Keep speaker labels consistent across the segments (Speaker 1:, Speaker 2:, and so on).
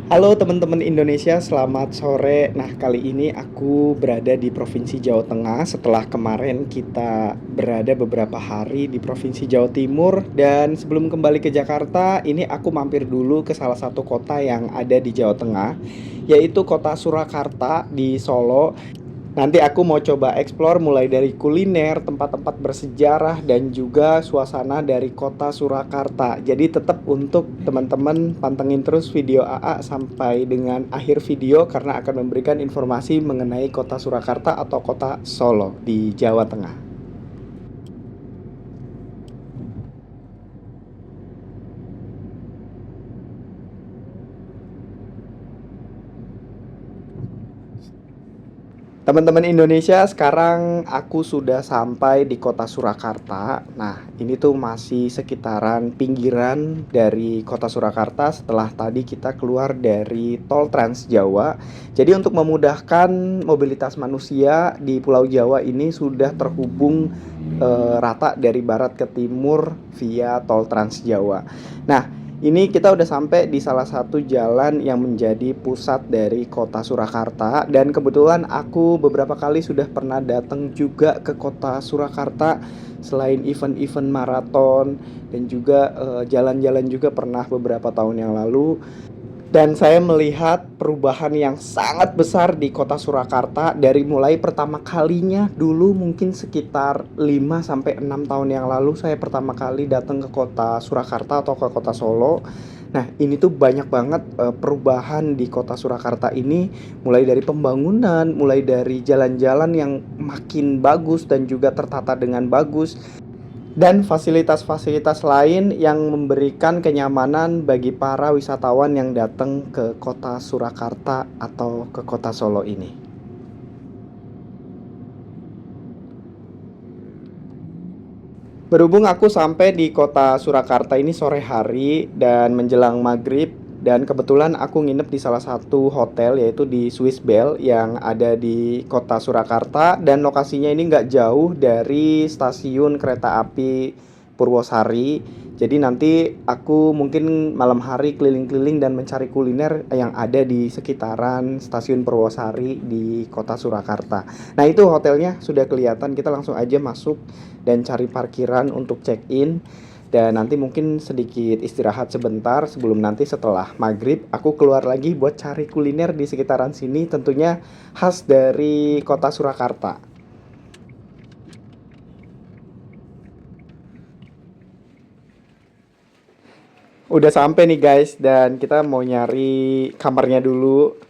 Speaker 1: Halo teman-teman Indonesia, selamat sore. Nah, kali ini aku berada di Provinsi Jawa Tengah setelah kemarin kita berada beberapa hari di Provinsi Jawa Timur. Dan sebelum kembali ke Jakarta, ini aku mampir dulu ke salah satu kota yang ada di Jawa Tengah, yaitu kota Surakarta di Solo. Nanti aku mau coba explore mulai dari kuliner, tempat-tempat bersejarah, dan juga suasana dari kota Surakarta. Jadi tetap untuk teman-teman pantengin terus video AA sampai dengan akhir video karena akan memberikan informasi mengenai kota Surakarta atau kota Solo di Jawa Tengah. Teman-teman Indonesia, sekarang aku sudah sampai di kota Surakarta. Nah, ini tuh masih sekitaran pinggiran dari kota Surakarta setelah tadi kita keluar dari tol Trans Jawa. Jadi untuk memudahkan mobilitas manusia di Pulau Jawa ini sudah terhubung rata dari barat ke timur via tol Trans Jawa. Nah, ini kita udah sampai di salah satu jalan yang menjadi pusat dari kota Surakarta, dan kebetulan aku beberapa kali sudah pernah datang juga ke kota Surakarta selain event-event maraton dan juga jalan-jalan juga pernah beberapa tahun yang lalu. Dan saya melihat perubahan yang sangat besar di kota Surakarta dari mulai pertama kalinya dulu mungkin sekitar 5 sampai 6 tahun yang lalu saya pertama kali datang ke kota Surakarta atau ke kota Solo. Nah, ini tuh banyak banget perubahan di kota Surakarta ini, mulai dari pembangunan, mulai dari jalan-jalan yang makin bagus dan juga tertata dengan bagus, dan fasilitas-fasilitas lain yang memberikan kenyamanan bagi para wisatawan yang datang ke kota Surakarta atau ke kota Solo ini. Berhubung aku sampai di kota Surakarta ini sore hari dan menjelang maghrib, dan kebetulan aku nginep di salah satu hotel yaitu di Swiss Bell yang ada di kota Surakarta, dan lokasinya ini nggak jauh dari stasiun kereta api Purwosari. Jadi nanti aku mungkin malam hari keliling-keliling dan mencari kuliner yang ada di sekitaran stasiun Purwosari di kota Surakarta. Nah, itu hotelnya sudah kelihatan, kita langsung aja masuk dan cari parkiran untuk check-in. Dan nanti mungkin sedikit istirahat sebentar sebelum nanti setelah maghrib aku keluar lagi buat cari kuliner di sekitaran sini, tentunya khas dari kota Surakarta. Udah sampai nih guys, dan kita mau nyari kamarnya dulu.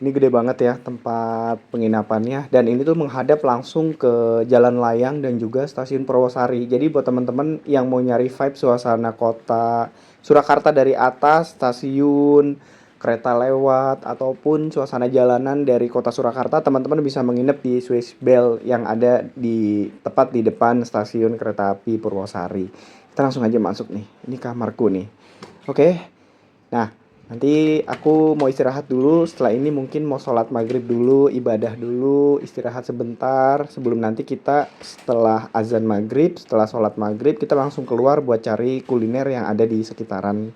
Speaker 1: Ini gede banget ya tempat penginapannya, dan ini tuh menghadap langsung ke Jalan Layang dan juga Stasiun Purwosari. Jadi buat teman-teman yang mau nyari vibe suasana kota Surakarta dari atas, stasiun, kereta lewat, ataupun suasana jalanan dari kota Surakarta, teman-teman bisa menginap di Swiss Bell yang ada di tepat di depan stasiun kereta api Purwosari. Kita langsung aja masuk nih. Ini kamarku nih. Oke. Nah, nanti aku mau istirahat dulu. Setelah ini mungkin mau sholat maghrib dulu, ibadah dulu, istirahat sebentar. Sebelum nanti kita setelah azan maghrib, setelah sholat maghrib, kita langsung keluar buat cari kuliner yang ada di sekitaran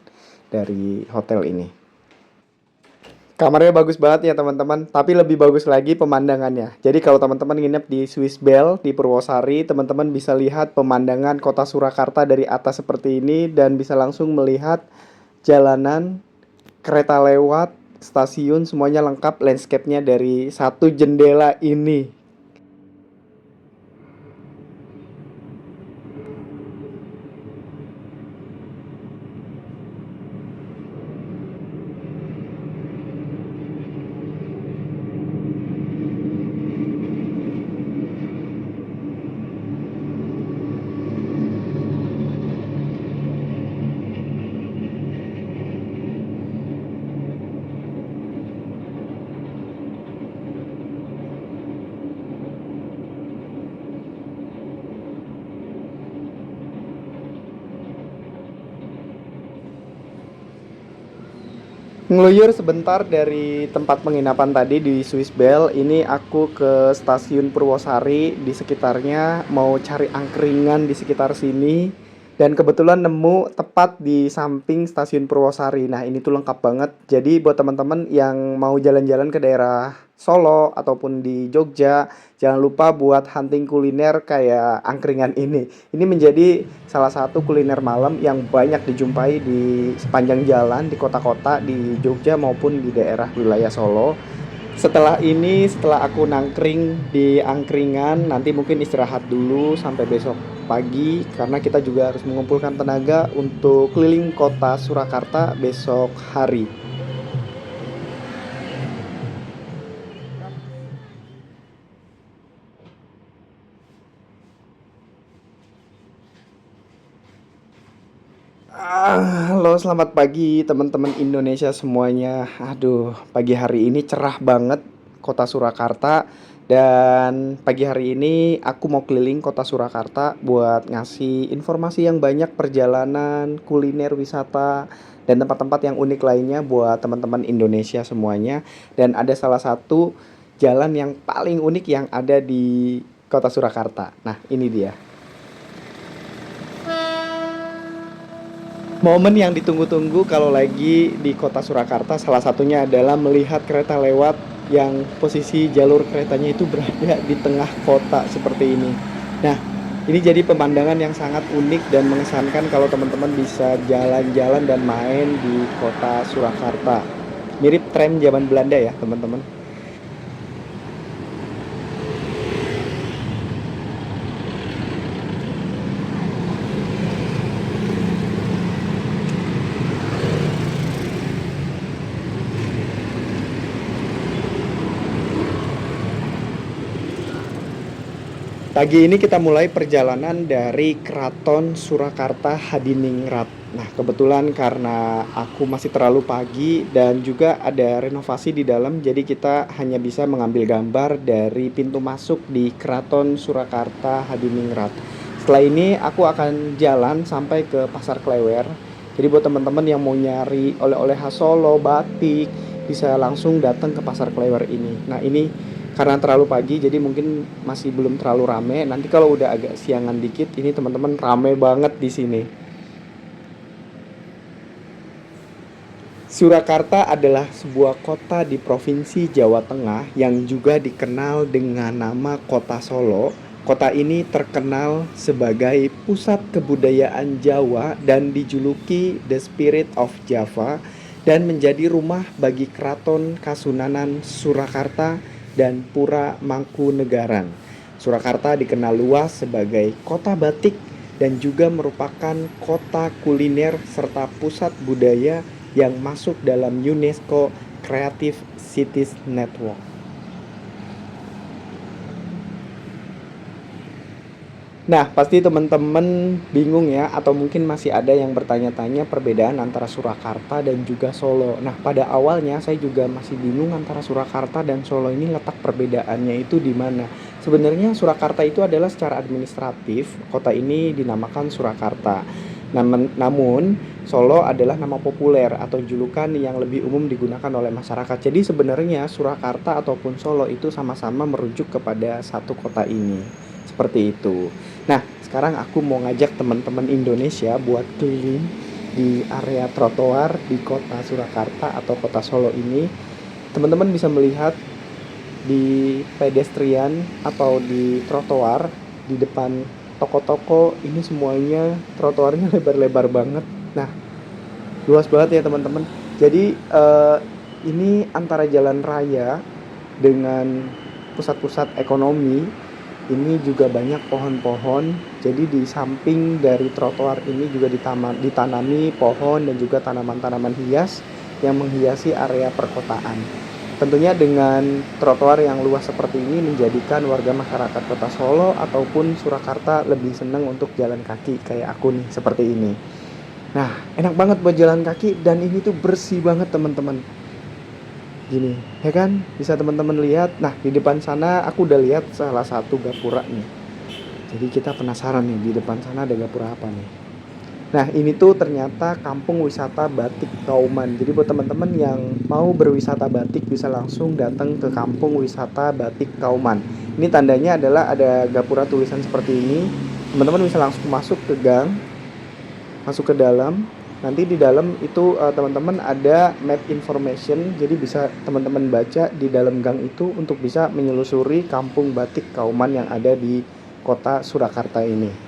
Speaker 1: dari hotel ini. Kamarnya bagus banget ya teman-teman, tapi lebih bagus lagi pemandangannya. Jadi kalau teman-teman nginep di Swiss Bell di Purwosari, teman-teman bisa lihat pemandangan kota Surakarta dari atas seperti ini, dan bisa langsung melihat jalanan, kereta lewat, stasiun, semuanya lengkap landscape-nya dari satu jendela ini. Ngeluyur sebentar dari tempat penginapan tadi di Swiss Bell, ini aku ke stasiun Purwosari di sekitarnya, mau cari angkringan di sekitar sini. Dan kebetulan nemu tepat di samping stasiun Purwosari. Nah, ini tuh lengkap banget. Jadi buat teman-teman yang mau jalan-jalan ke daerah Solo ataupun di Jogja, jangan lupa buat hunting kuliner kayak angkringan ini. Ini menjadi salah satu kuliner malam yang banyak dijumpai di sepanjang jalan di kota-kota di Jogja maupun di daerah wilayah Solo. Setelah aku nangkring di angkringan, nanti mungkin istirahat dulu sampai besok pagi karena kita juga harus mengumpulkan tenaga untuk keliling kota Surakarta besok hari. Halo, selamat pagi teman-teman Indonesia semuanya. Aduh, pagi hari ini cerah banget kota Surakarta, dan pagi hari ini aku mau keliling kota Surakarta buat ngasih informasi yang banyak perjalanan, kuliner, wisata, dan tempat-tempat yang unik lainnya buat teman-teman Indonesia semuanya. Dan ada salah satu jalan yang paling unik yang ada di kota Surakarta. Nah, ini dia. Momen yang ditunggu-tunggu kalau lagi di kota Surakarta salah satunya adalah melihat kereta lewat yang posisi jalur keretanya itu berada di tengah kota seperti ini. Nah, ini jadi pemandangan yang sangat unik dan mengesankan kalau teman-teman bisa jalan-jalan dan main di kota Surakarta. Mirip tram zaman Belanda ya, teman-teman. Pagi ini kita mulai perjalanan dari Keraton Surakarta Hadiningrat. Nah, kebetulan karena aku masih terlalu pagi dan juga ada renovasi di dalam, jadi kita hanya bisa mengambil gambar dari pintu masuk di Keraton Surakarta Hadiningrat. Setelah ini aku akan jalan sampai ke Pasar Klewer. Jadi buat teman-teman yang mau nyari oleh-oleh khas Solo, batik, bisa langsung datang ke Pasar Klewer ini. Nah, ini karena terlalu pagi jadi mungkin masih belum terlalu rame. Nanti kalau udah agak siangan dikit ini teman-teman rame banget di sini. Surakarta adalah sebuah kota di Provinsi Jawa Tengah yang juga dikenal dengan nama Kota Solo. Kota ini terkenal sebagai pusat kebudayaan Jawa dan dijuluki The Spirit of Java, dan menjadi rumah bagi Keraton Kasunanan Surakarta dan Pura Mangkunegaran. Surakarta dikenal luas sebagai kota batik dan juga merupakan kota kuliner serta pusat budaya yang masuk dalam UNESCO Creative Cities Network. Nah, pasti teman-teman bingung ya, atau mungkin masih ada yang bertanya-tanya perbedaan antara Surakarta dan juga Solo. Nah, pada awalnya saya juga masih bingung antara Surakarta dan Solo ini letak perbedaannya itu di mana. Sebenarnya Surakarta itu adalah secara administratif, kota ini dinamakan Surakarta. Namun, Solo adalah nama populer atau julukan yang lebih umum digunakan oleh masyarakat. Jadi sebenarnya Surakarta ataupun Solo itu sama-sama merujuk kepada satu kota ini. Seperti itu. Nah, sekarang aku mau ngajak teman-teman Indonesia buat keliling di area trotoar di kota Surakarta atau kota Solo ini. Teman-teman bisa melihat di pedestrian atau di trotoar di depan toko-toko ini semuanya trotoarnya lebar-lebar banget. Nah, luas banget ya teman-teman. Jadi ini antara jalan raya dengan pusat-pusat ekonomi. Ini juga banyak pohon-pohon. Jadi di samping dari trotoar ini juga ditanami pohon dan juga tanaman-tanaman hias yang menghiasi area perkotaan. Tentunya dengan trotoar yang luas seperti ini menjadikan warga masyarakat Kota Solo ataupun Surakarta lebih senang untuk jalan kaki kayak aku nih, seperti ini. Nah, enak banget buat jalan kaki dan ini tuh bersih banget teman-teman. Gini, ya kan? Bisa teman-teman lihat. Nah, di depan sana aku udah lihat salah satu gapura nih. Jadi kita penasaran nih, di depan sana ada gapura apa nih. Nah, ini tuh ternyata kampung wisata Batik Kauman. Jadi buat teman-teman yang mau berwisata batik bisa langsung datang ke kampung wisata Batik Kauman. Ini tandanya adalah ada gapura tulisan seperti ini. Teman-teman bisa langsung masuk ke gang. masuk ke dalam. Nanti di dalam itu teman-teman ada map information, jadi bisa teman-teman baca di dalam gang itu untuk bisa menyelusuri kampung batik Kauman yang ada di kota Surakarta ini.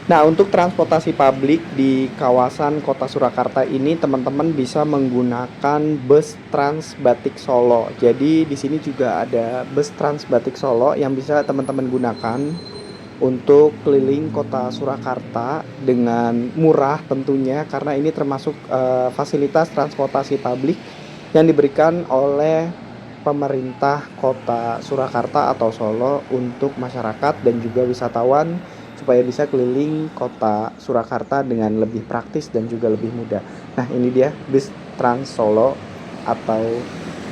Speaker 1: Nah, untuk transportasi publik di kawasan Kota Surakarta ini teman-teman bisa menggunakan bus Trans Batik Solo. Jadi di sini juga ada bus Trans Batik Solo yang bisa teman-teman gunakan untuk keliling Kota Surakarta dengan murah tentunya, karena ini termasuk fasilitas transportasi publik yang diberikan oleh pemerintah Kota Surakarta atau Solo untuk masyarakat dan juga wisatawan supaya bisa keliling Kota Surakarta dengan lebih praktis dan juga lebih mudah. Nah, ini dia bus Trans Solo atau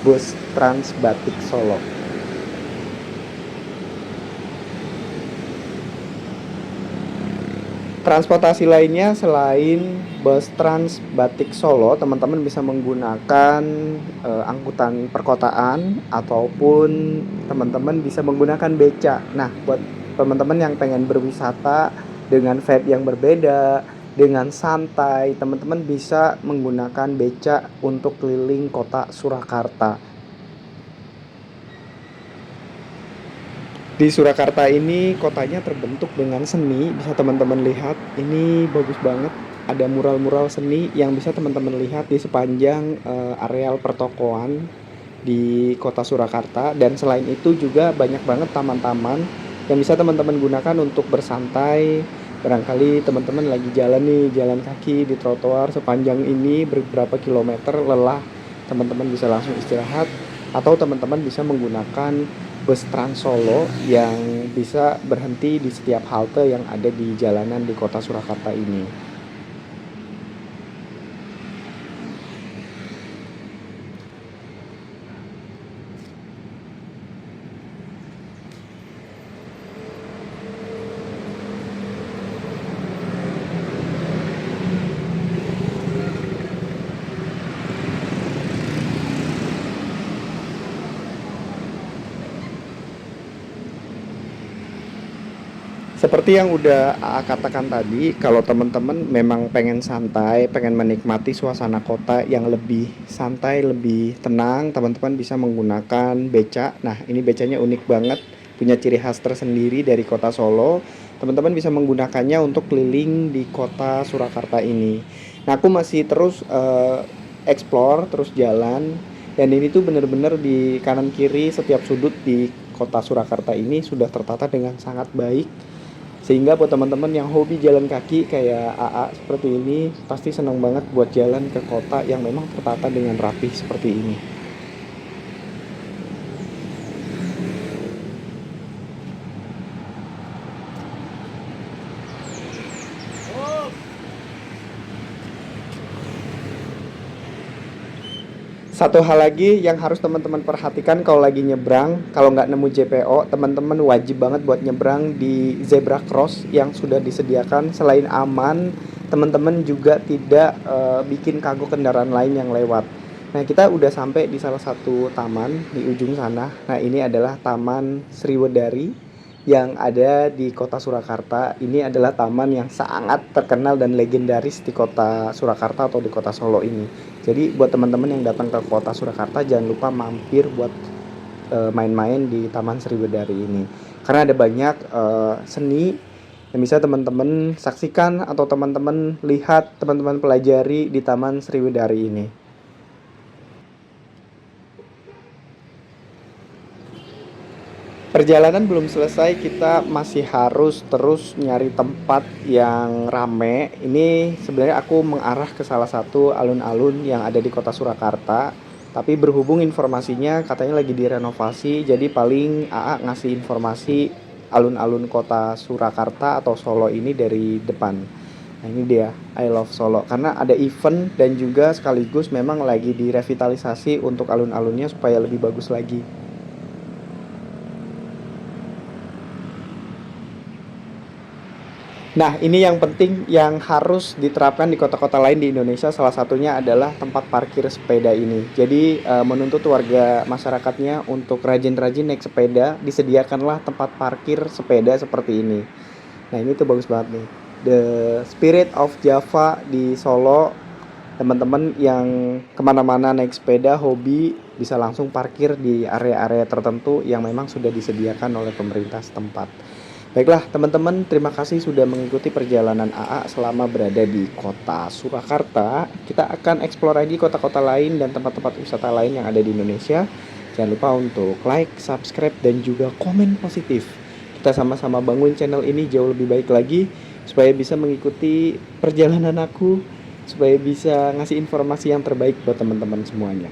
Speaker 1: bus Trans Batik Solo. Transportasi lainnya selain bus Trans Batik Solo, teman-teman bisa menggunakan angkutan perkotaan ataupun teman-teman bisa menggunakan beca. Nah, buat teman-teman yang pengen berwisata dengan vibe yang berbeda, dengan santai, teman-teman bisa menggunakan beca untuk keliling kota Surakarta. Di Surakarta ini kotanya terbentuk dengan seni, bisa teman-teman lihat. Ini bagus banget. Ada mural-mural seni yang bisa teman-teman lihat di sepanjang areal pertokoan di Kota Surakarta, dan selain itu juga banyak banget taman-taman yang bisa teman-teman gunakan untuk bersantai. Barangkali teman-teman lagi jalan nih, jalan kaki di trotoar sepanjang ini beberapa kilometer, lelah, teman-teman bisa langsung istirahat, atau teman-teman bisa menggunakan bus Trans Solo yang bisa berhenti di setiap halte yang ada di jalanan di Kota Surakarta ini. Seperti yang udah AA katakan tadi, kalau teman-teman memang pengen santai, pengen menikmati suasana kota yang lebih santai, lebih tenang, teman-teman bisa menggunakan beca. Nah, ini becanya unik banget, punya ciri khas tersendiri dari kota Solo. Teman-teman bisa menggunakannya untuk keliling di kota Surakarta ini. Nah, aku masih terus explore, terus jalan. Dan ini tuh bener-bener di kanan kiri setiap sudut di kota Surakarta ini sudah tertata dengan sangat baik, sehingga buat teman-teman yang hobi jalan kaki kayak AA seperti ini pasti senang banget buat jalan ke kota yang memang tertata dengan rapih seperti ini. Satu hal lagi yang harus teman-teman perhatikan kalau lagi nyebrang, kalau nggak nemu JPO, teman-teman wajib banget buat nyebrang di zebra cross yang sudah disediakan. Selain aman, teman-teman juga tidak bikin kagok kendaraan lain yang lewat. Nah, kita udah sampai di salah satu taman di ujung sana. Nah, ini adalah Taman Sriwedari yang ada di kota Surakarta. Ini adalah taman yang sangat terkenal dan legendaris di kota Surakarta atau di kota Solo ini. Jadi buat teman-teman yang datang ke kota Surakarta jangan lupa mampir buat main-main di Taman Sriwedari ini. Karena ada banyak seni yang bisa teman-teman saksikan atau teman-teman lihat, teman-teman pelajari di Taman Sriwedari ini. Perjalanan belum selesai, kita masih harus terus nyari tempat yang rame. Ini sebenarnya aku mengarah ke salah satu alun-alun yang ada di kota Surakarta. Tapi berhubung informasinya katanya lagi direnovasi, jadi paling AA ngasih informasi alun-alun kota Surakarta atau Solo ini dari depan. Nah ini dia I Love Solo, karena ada event dan juga sekaligus memang lagi direvitalisasi untuk alun-alunnya supaya lebih bagus lagi. Nah, ini yang penting yang harus diterapkan di kota-kota lain di Indonesia, salah satunya adalah tempat parkir sepeda ini. Jadi, menuntut warga masyarakatnya untuk rajin-rajin naik sepeda, disediakanlah tempat parkir sepeda seperti ini. Nah, ini tuh bagus banget nih. The Spirit of Java di Solo, teman-teman yang kemana-mana naik sepeda, hobi, bisa langsung parkir di area-area tertentu yang memang sudah disediakan oleh pemerintah setempat. Baiklah teman-teman, terima kasih sudah mengikuti perjalanan AA selama berada di kota Surakarta. Kita akan eksplor lagi kota-kota lain dan tempat-tempat wisata lain yang ada di Indonesia. Jangan lupa untuk like, subscribe, dan juga komen positif. Kita sama-sama bangun channel ini jauh lebih baik lagi, supaya bisa mengikuti perjalanan aku, supaya bisa ngasih informasi yang terbaik buat teman-teman semuanya.